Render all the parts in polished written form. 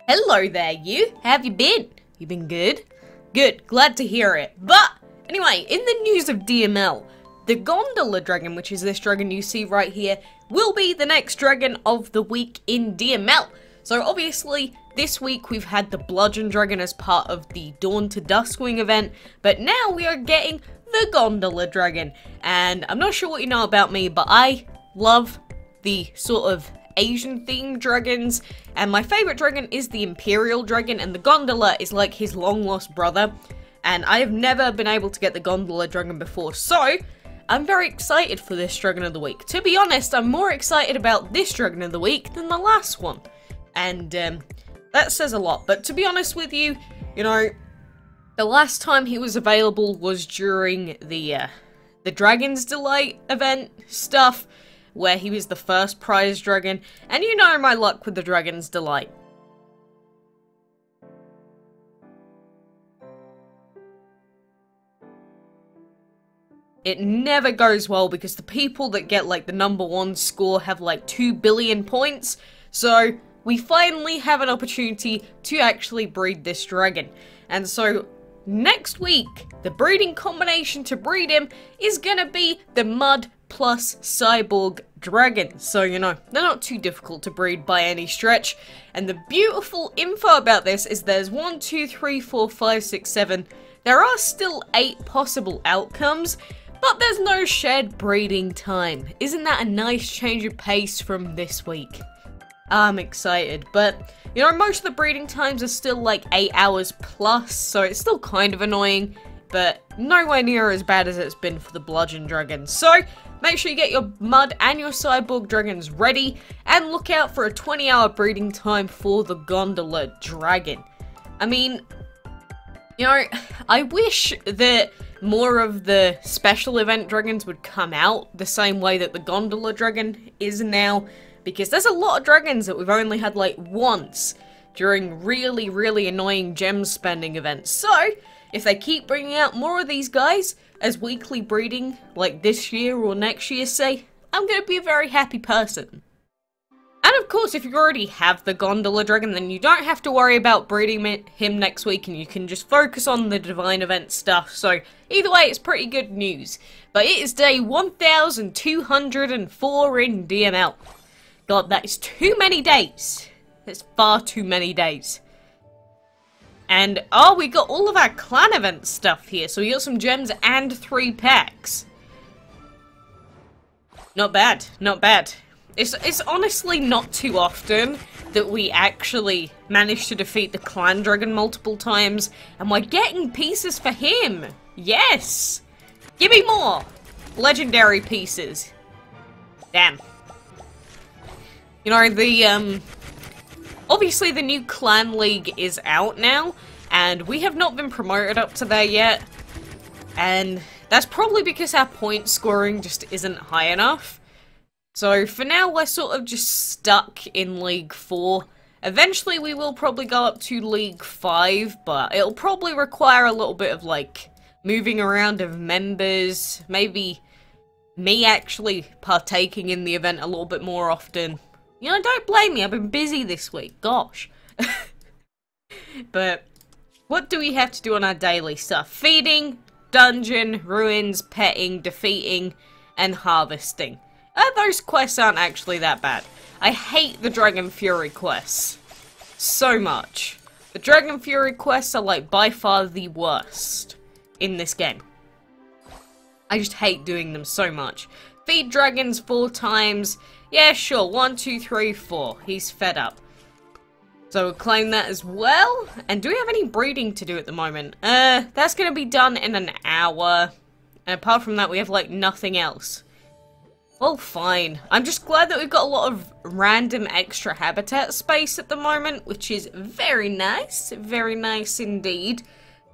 Hello there, you. How have you been? You been good? Good, glad to hear it. But, anyway, in the news of DML, the Gondola Dragon, which is this dragon you see right here, will be the next dragon of the week in DML. So obviously, this week we've had the Bludgeon Dragon as part of the Dawn to Duskwing event, but now we are getting the Gondola Dragon. And I'm not sure what you know about me, but I love the sort of Asian themed dragons, and my favorite dragon is the Imperial Dragon, and the Gondola is like his long lost brother, and I have never been able to get the Gondola Dragon before, so I'm very excited for this Dragon of the Week. To be honest, I'm more excited about this Dragon of the Week than the last one, and that says a lot. But to be honest with you, you know, the last time he was available was during the Dragon's Delight event stuff, where he was the first prize dragon, and you know my luck with the Dragon's Delight. It never goes well because the people that get like the #1 score have like 2 billion points, so we finally have an opportunity to actually breed this dragon. And so next week, the breeding combination to breed him is gonna be the Mud plus Cyborg dragon. So, you know, they're not too difficult to breed by any stretch. And the beautiful info about this is there's 1, 2, 3, 4, 5, 6, 7. There are still 8 possible outcomes, but there's no shared breeding time. Isn't that a nice change of pace from this week? I'm excited, but you know, most of the breeding times are still like 8 hours plus, so it's still kind of annoying, but nowhere near as bad as it's been for the Bludgeon Dragon. So make sure you get your Mud and your Cyborg dragons ready, and look out for a 20-hour breeding time for the Gondola Dragon. I mean, you know, I wish that more of the special event dragons would come out the same way that the Gondola Dragon is now, because there's a lot of dragons that we've only had like once during really, really annoying gem spending events. So, if they keep bringing out more of these guys as weekly breeding, like this year or next year, say, I'm going to be a very happy person. And of course, if you already have the Gondola Dragon, then you don't have to worry about breeding him next week, and you can just focus on the Divine Event stuff. So, either way, it's pretty good news. But it is day 1204 in DML. God, that is too many days. That's far too many days. And, oh, we got all of our clan event stuff here. So we got some gems and 3 packs. Not bad, not bad. It's honestly not too often that we actually manage to defeat the clan dragon multiple times. And we're getting pieces for him. Yes! Give me more! Legendary pieces. Damn. You know, the, obviously the new Clan League is out now, and we have not been promoted up to there yet, and that's probably because our point scoring just isn't high enough. So for now, we're sort of just stuck in League 4. Eventually, we will probably go up to League 5, but it'll probably require a little bit of, like, moving around of members, maybe me actually partaking in the event a little bit more often. You know, don't blame me, I've been busy this week, gosh. But, what do we have to do on our daily stuff? Feeding, dungeon, ruins, petting, defeating, and harvesting. Those quests aren't actually that bad. I hate the Dragon Fury quests so much. The Dragon Fury quests are like by far the worst in this game. I just hate doing them so much. Feed dragons 4 times. Yeah, sure. 1, 2, 3, 4. He's fed up. So we'll claim that as well. And do we have any breeding to do at the moment? That's going to be done in an hour. And apart from that, we have, like, nothing else. Well, fine. I'm just glad that we've got a lot of random extra habitat space at the moment, which is very nice. Very nice indeed.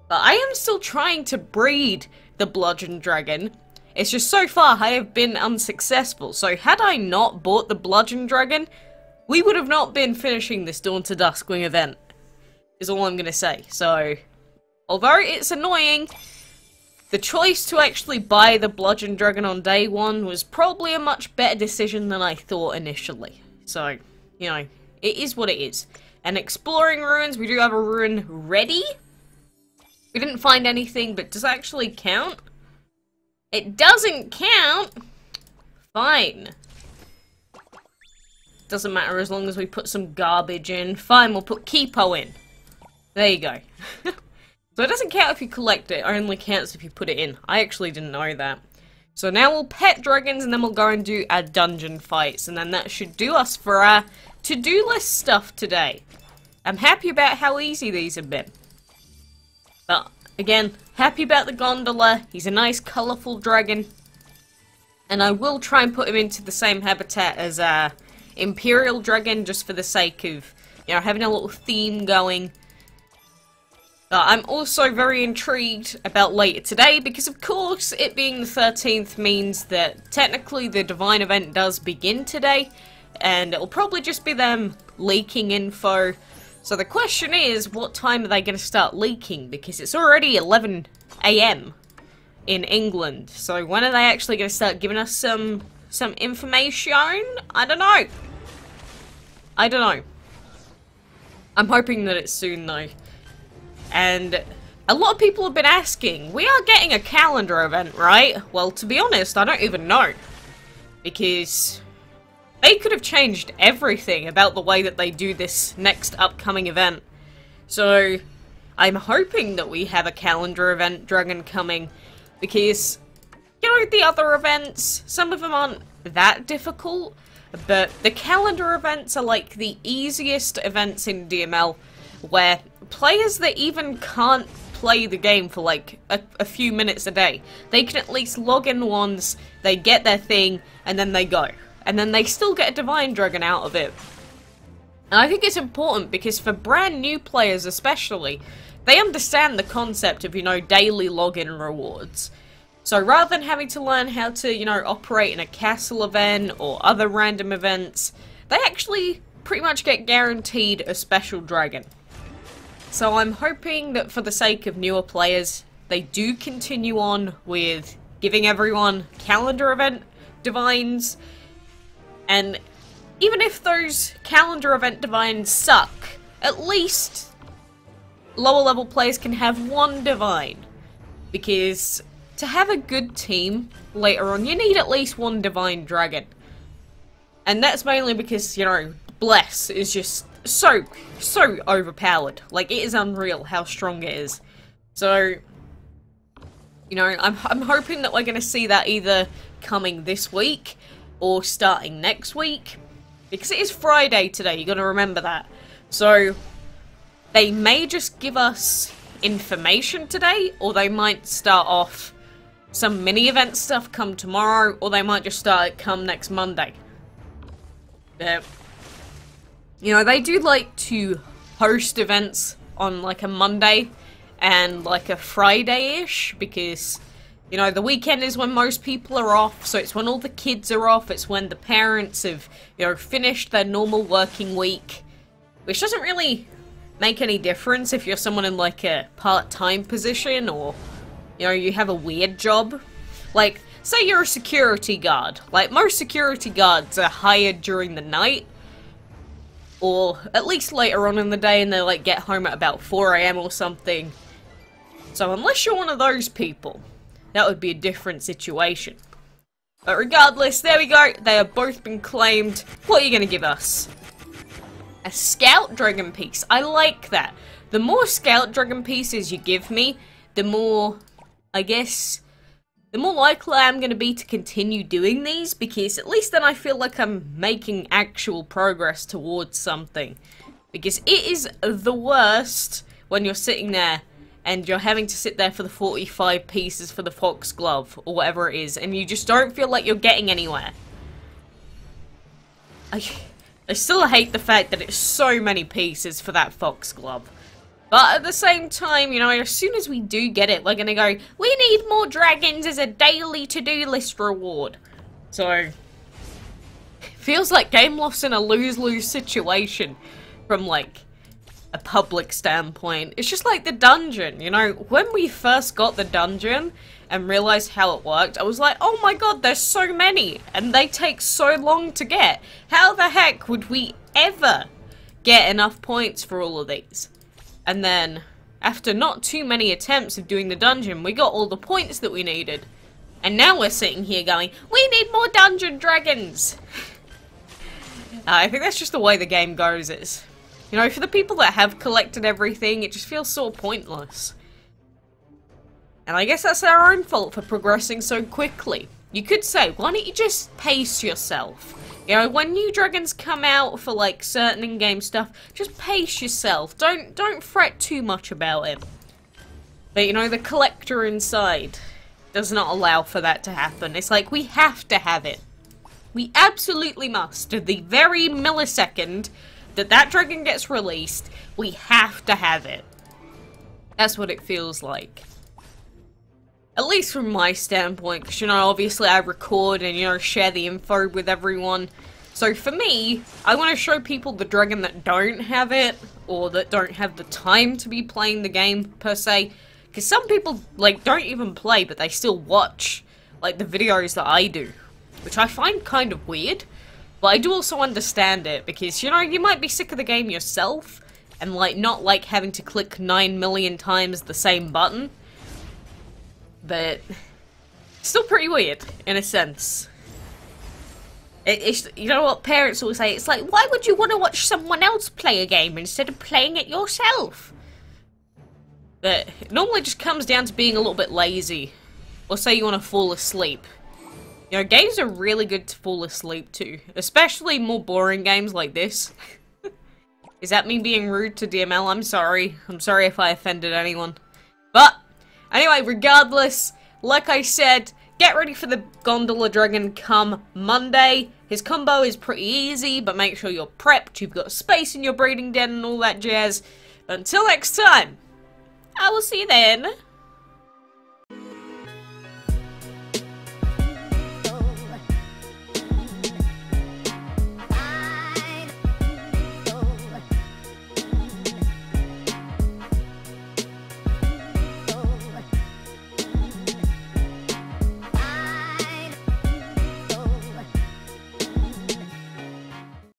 But I am still trying to breed the Bludgeon Dragon. It's just so far I have been unsuccessful, so had I not bought the Bludgeon Dragon, we would have not been finishing this Dawn to Duskwing event, is all I'm gonna say. So, although it's annoying, the choice to actually buy the Bludgeon Dragon on day 1 was probably a much better decision than I thought initially. So, you know, it is what it is. And exploring ruins, we do have a ruin ready. We didn't find anything, but does that actually count? It doesn't count! Fine. Doesn't matter as long as we put some garbage in. Fine, we'll put Kipo in. There you go. So it doesn't count if you collect it, it only counts if you put it in. I actually didn't know that. So now we'll pet dragons and then we'll go and do our dungeon fights. And then that should do us for our to-do list stuff today. I'm happy about how easy these have been. But, again, happy about the gondola. He's a nice, colourful dragon. And I will try and put him into the same habitat as Imperial Dragon, just for the sake of, you know, having a little theme going. I'm also very intrigued about later today, because of course, it being the 13th means that technically the Divine event does begin today, and it'll probably just be them leaking info. So the question is, what time are they going to start leaking? Because it's already 11 AM in England, so when are they actually going to start giving us some information? I don't know. I don't know. I'm hoping that it's soon though. And a lot of people have been asking, we are getting a calendar event, right? Well, to be honest, I don't even know. Because they could have changed everything about the way that they do this next upcoming event. So, I'm hoping that we have a calendar event dragon coming. Because, you know, the other events, some of them aren't that difficult. But the calendar events are like the easiest events in DML, where players that even can't play the game for like a few minutes a day, they can at least log in once, they get their thing, and then they go. And then they still get a Divine Dragon out of it. And I think it's important because for brand new players especially, they understand the concept of, you know, daily login rewards. So rather than having to learn how to, you know, operate in a castle event or other random events, they actually pretty much get guaranteed a special dragon. So I'm hoping that for the sake of newer players, they do continue on with giving everyone calendar event divines. And even if those calendar event divines suck, at least lower level players can have one divine. Because to have a good team later on, you need at least one divine dragon. And that's mainly because, you know, Bless is just so overpowered. Like, it is unreal how strong it is. So, you know, I'm hoping that we're going to see that either coming this week or starting next week. Because it is Friday today, you got to remember that. So, they may just give us information today, or they might start off some mini-event stuff come tomorrow, or they might just start it come next Monday. You know, they do like to host events on like a Monday and like a Friday-ish, because, you know, the weekend is when most people are off, so it's when all the kids are off, it's when the parents have, you know, finished their normal working week, which doesn't really make any difference if you're someone in like a part-time position, or, you know, you have a weird job. Like, say you're a security guard. Like, most security guards are hired during the night, or at least later on in the day, and they like get home at about 4 AM or something. So unless you're one of those people, that would be a different situation. But regardless, there we go. They have both been claimed. What are you going to give us? A Scout Dragon piece. I like that. The more Scout Dragon pieces you give me, the more, I guess, the more likely I'm going to be to continue doing these, because at least then I feel like I'm making actual progress towards something. Because it is the worst when you're sitting there and you're having to sit there for the 45 pieces for the Foxglove, or whatever it is, and you just don't feel like you're getting anywhere. I still hate the fact that it's so many pieces for that Foxglove. But at the same time, you know, as soon as we do get it, we're gonna go, we need more dragons as a daily to-do list reward. So, it feels like Gameloft's in a lose-lose situation from, like, a public standpoint. It's just like the dungeon, you know, when we first got the dungeon and realized how it worked, I was like, oh my god, there's so many, and they take so long to get. How the heck would we ever get enough points for all of these. And then, after not too many attempts of doing the dungeon, we got all the points that we needed. And now we're sitting here going, we need more dungeon dragons! I think that's just the way the game goes. It's, you know, for the people that have collected everything, it just feels so pointless. And I guess that's our own fault for progressing so quickly. You could say, why don't you just pace yourself? You know, when new dragons come out for, like, certain in-game stuff, just pace yourself. Don't fret too much about it. But, you know, the collector inside does not allow for that to happen. It's like, we have to have it. We absolutely must. At the very millisecond that that dragon gets released, we have to have it. That's what it feels like. At least from my standpoint, because, you know, obviously I record and, you know, share the info with everyone. So for me, I want to show people the dragon that don't have it, or that don't have the time to be playing the game, per se. Because some people, like, don't even play, but they still watch, like, the videos that I do. Which I find kind of weird, but I do also understand it, because, you know, you might be sick of the game yourself, and, like, not like having to click 9 million times the same button. But still pretty weird, in a sense. It's, you know what parents always say, it's like, why would you want to watch someone else play a game instead of playing it yourself? But it normally just comes down to being a little bit lazy. Or say you want to fall asleep. You know, games are really good to fall asleep to. Especially more boring games like this. Is that me being rude to DML? I'm sorry. I'm sorry if I offended anyone. But anyway, regardless, like I said, get ready for the Gondola Dragon come Monday. His combo is pretty easy, but make sure you're prepped, you've got space in your breeding den and all that jazz. Until next time, I will see you then.